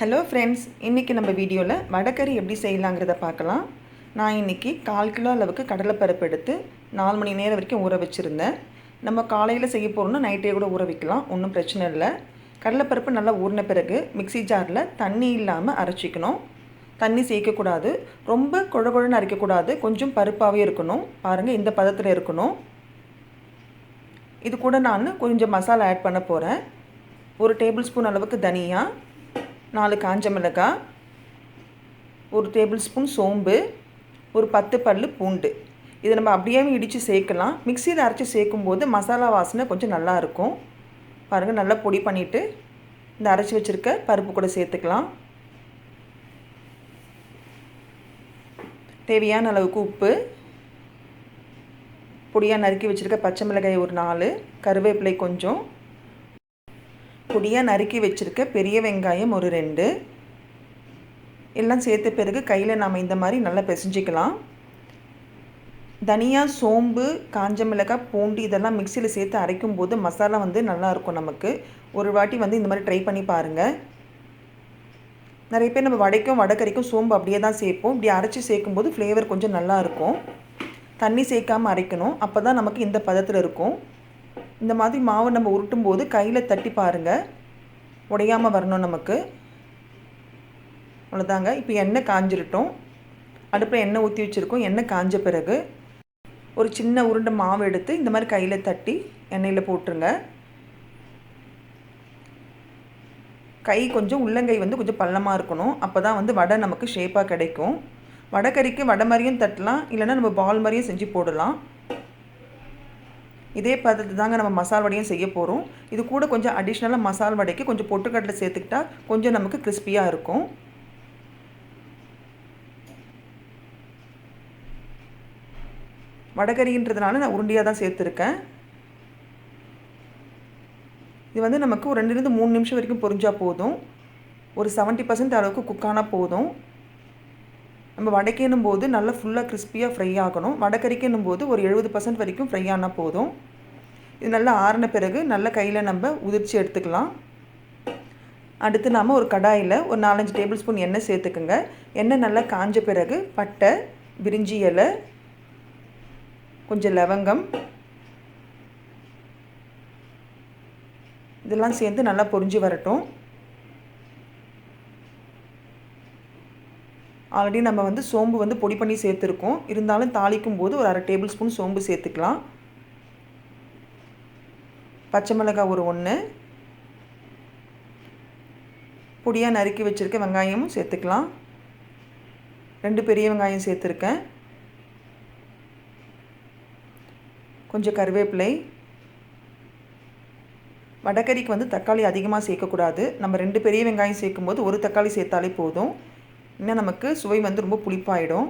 Hello friends, இன்றைக்கி நம்ம வீடியோவில் வடகறி எப்படி செய்யலாங்கிறத பார்க்கலாம். நான் இன்றைக்கி 1/4 கிலோ அளவுக்கு கடலைப்பருப்பு எடுத்து 4 மணி நேரம் வரைக்கும் ஊற வச்சுருந்தேன். நம்ம காலையில் செய்ய போகிறோம்னா நைட்டே கூட ஊற வைக்கலாம், ஒன்றும் பிரச்சனை இல்லை. கடலைப்பருப்பு நல்லா ஊறின பிறகு மிக்ஸி ஜாரில் தண்ணி இல்லாமல் அரைச்சிக்கணும். தண்ணி சேர்க்கக்கூடாது, ரொம்ப குழகுழன்னு அரைக்கக்கூடாது, கொஞ்சம் பருப்பாகவே இருக்கணும். பாருங்கள், இந்த பதத்தில் இருக்கணும். இது கூட நான் கொஞ்சம் மசாலா ஆட் பண்ண போகிறேன். 1 டேபிள் ஸ்பூன் அளவுக்கு தனியா, 4 காஞ்ச மிளகாய், 1 டேபிள் ஸ்பூன் சோம்பு, ஒரு 10 பல் பூண்டு. இதை நம்ம அப்படியே இடித்து சேர்க்கலாம். மிக்சியில் அரைச்சி சேர்க்கும்போது மசாலா வாசனை கொஞ்சம் நல்லாயிருக்கும். பாருங்கள், நல்லா பொடி பண்ணிவிட்டு இந்த அரைச்சி வச்சுருக்க பருப்பு கூட சேர்த்துக்கலாம். தேவையான அளவுக்கு உப்பு, பொடியாக நறுக்கி வச்சுருக்க பச்சை மிளகாய் ஒரு 4, கருவேப்பிலை கொஞ்சம், பொடியாக நறுக்கி வச்சுருக்க பெரிய வெங்காயம் ஒரு 2 எல்லாம் சேர்த்த பிறகு கையில் நாம் இந்த மாதிரி நல்லா பிசைஞ்சிக்கலாம். தனியா, சோம்பு, காஞ்ச மிளகாய், பூண்டு இதெல்லாம் மிக்சியில் சேர்த்து அரைக்கும் போது மசாலா நல்லாயிருக்கும். நமக்கு ஒரு வாட்டி இந்த மாதிரி ட்ரை பண்ணி பாருங்கள். நிறைய பேர் நம்ம வடகறிக்கும் சோம்பு அப்படியே தான் சேர்ப்போம். இப்படி அரைச்சி சேர்க்கும்போது ஃப்ளேவர் கொஞ்சம் நல்லாயிருக்கும். தண்ணி சேர்க்காமல் அரைக்கணும், அப்போ தான் நமக்கு இந்த பதத்தில் இருக்கும். இந்த மாதிரி மாவை நம்ம உருட்டும் போது கையில் தட்டி பாருங்கள், உடையாமல் வரணும் நமக்கு. அவ்வளோதாங்க. இப்போ எண்ணெய் காஞ்சிருட்டோம். அடுப்பில் எண்ணெய் ஊற்றி வச்சுருக்கோம். எண்ணெய் காஞ்ச பிறகு ஒரு சின்ன உருண்டை மாவு எடுத்து இந்த மாதிரி கையில் தட்டி எண்ணெயில் போட்டுருங்க. கை கொஞ்சம் உள்ளங்கை கொஞ்சம் பள்ளமாக இருக்கணும், அப்போ தான் வடை நமக்கு ஷேப்பாக கிடைக்கும். வடைக்கறிக்கு வடை மாதிரியும் தட்டலாம், இல்லைன்னா நம்ம பால் மாதிரியும் செஞ்சு போடலாம். இதே பதத்தை தாங்க நம்ம மசால் வடையும் செய்ய போகிறோம். இது கூட கொஞ்சம் அடிஷ்னலாக மசால் வடைக்கு கொஞ்சம் பொட்டுக்கடலை சேர்த்துக்கிட்டா கொஞ்சம் நமக்கு கிறிஸ்பியாக இருக்கும். வடகறின்றதுனால நான் உருண்டியாக தான் சேர்த்துருக்கேன். இது நமக்கு ஒரு 2 3 நிமிஷம் வரைக்கும் பொரிஞ்சால் போதும். ஒரு 70% அளவுக்கு குக்கானால் போதும். நம்ம வடைக்கணும் போது நல்லா ஃபுல்லாக கிறிஸ்பியாக ஃப்ரை ஆகணும். வடைக்கறிக்கணும் போது ஒரு 70% வரைக்கும் ஃப்ரை ஆனால் போதும். இது நல்லா ஆறின பிறகு நல்லா கையில் நம்ம உதிர்ச்சி எடுத்துக்கலாம். அடுத்து நாம் ஒரு கடாயில் ஒரு 4-5 டேபிள் ஸ்பூன் எண்ணெய் சேர்த்துக்குங்க. எண்ணெய் நல்லா காஞ்ச பிறகு பட்டை, பிரிஞ்சி இலை, கொஞ்சம் லவங்கம் இதெல்லாம் சேர்ந்து நல்லா பொரிஞ்சு வரட்டும். ஆல்ரெடி நம்ம சோம்பு பொடி பண்ணி சேர்த்துருக்கோம். இருந்தாலும் தாளிக்கும் போது ஒரு 1/2 டேபிள் ஸ்பூன் சோம்பு சேர்த்துக்கலாம். பச்சை மிளகாய் ஒரு 1, பொடியாக நறுக்கி வச்சுருக்க வெங்காயமும் சேர்த்துக்கலாம். 2 பெரிய வெங்காயம் சேர்த்துருக்கேன். கொஞ்சம் கருவேப்பிலை. வடைக்கறிக்கு தக்காளி அதிகமாக சேர்க்கக்கூடாது. நம்ம 2 பெரிய வெங்காயம் சேர்க்கும்போது ஒரு தக்காளி சேர்த்தாலே போதும். இன்னும் நமக்கு சுவை ரொம்ப புளிப்பாயிடும்.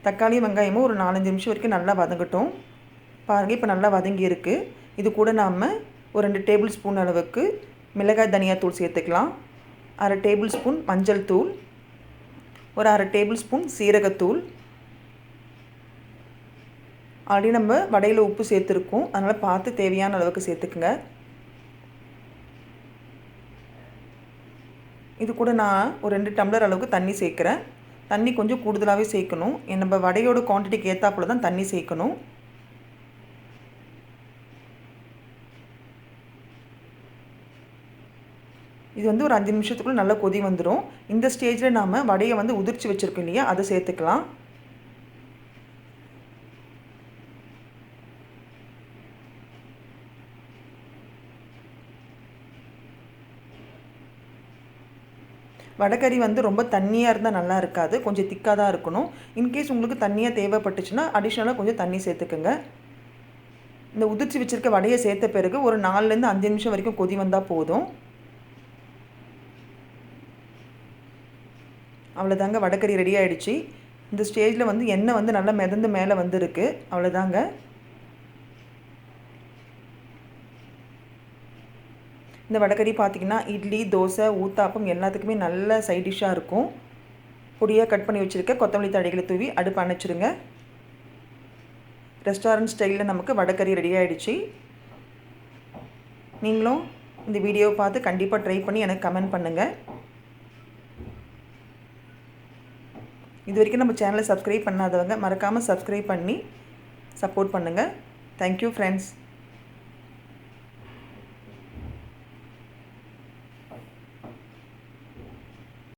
தக்காளி வெங்காயமும் ஒரு 4-5 நிமிஷம் வரைக்கும் நல்லா வதங்கட்டும். பாருங்கள், இப்போ நல்லா வதங்கி இருக்குது. இது கூட நாம் ஒரு 2 டேபிள் ஸ்பூன் அளவுக்கு மிளகாய் தனியாத்தூள் சேர்த்துக்கலாம். 1/2 டேபிள் ஸ்பூன் மஞ்சள் தூள், ஒரு 1/2 டேபிள் ஸ்பூன் சீரகத்தூள். ஆல்ரெடி நம்ம வடையில் உப்பு சேர்த்துருக்கோம், அதனால் பார்த்து தேவையான அளவுக்கு சேர்த்துக்குங்க. இது கூட நான் ஒரு 2 டம்ளர் அளவுக்கு தண்ணி சேர்க்குறேன். தண்ணி கொஞ்சம் கூடுதலாகவே சேர்க்கணும். நம்ம வடையோட குவான்டிட்டிக்கு ஏற்றாப்புல தான் தண்ணி சேர்க்கணும். இது ஒரு 5 நிமிஷத்துக்குள்ளே நல்லா கொதி வந்துடும். இந்த ஸ்டேஜில் நாம் வடையை உதிர்ச்சி வச்சுருக்கோம் இல்லையா, அதை சேர்த்துக்கலாம். வடைக்கறி ரொம்ப தண்ணியாக இருந்தால் நல்லா இருக்காது, கொஞ்சம் திக்காக தான் இருக்கணும். இன்கேஸ் உங்களுக்கு தண்ணியாக தேவைப்பட்டுச்சுன்னா அடிஷ்னலாக கொஞ்சம் தண்ணி சேர்த்துக்குங்க. இந்த உதிர்ச்சி வச்சுருக்க வடையை சேர்த்த பிறகு ஒரு 4-5 நிமிஷம் வரைக்கும் கொதி வந்தால் போதும். அவ்வளோதாங்க, வடைக்கறி ரெடி ஆகிடுச்சு. இந்த ஸ்டேஜில் எண்ணெய் நல்லா மிதந்து மேலே வந்துருக்கு. அவ்வளோதாங்க. இந்த வடைக்கறி பார்த்திங்கன்னா இட்லி, தோசை, ஊத்தாப்பம் எல்லாத்துக்குமே நல்ல சைட் டிஷ்ஷாக இருக்கும். பொடியாக கட் பண்ணி வச்சுருக்க கொத்தமல்லி தழைகளை தூவி அடுப்பு அணைச்சிடுங்க. ரெஸ்டாரண்ட் ஸ்டைலில் நமக்கு வடைக்கறி ரெடி ஆகிடுச்சு. நீங்களும் இந்த வீடியோவை பார்த்து கண்டிப்பாக ட்ரை பண்ணி எனக்கு கமெண்ட் பண்ணுங்கள். இது வரைக்கும் நம்ம சேனலை சப்ஸ்கிரைப் பண்ணாதவங்க மறக்காமல் சப்ஸ்கிரைப் பண்ணி சப்போர்ட் பண்ணுங்கள். Thank you friends.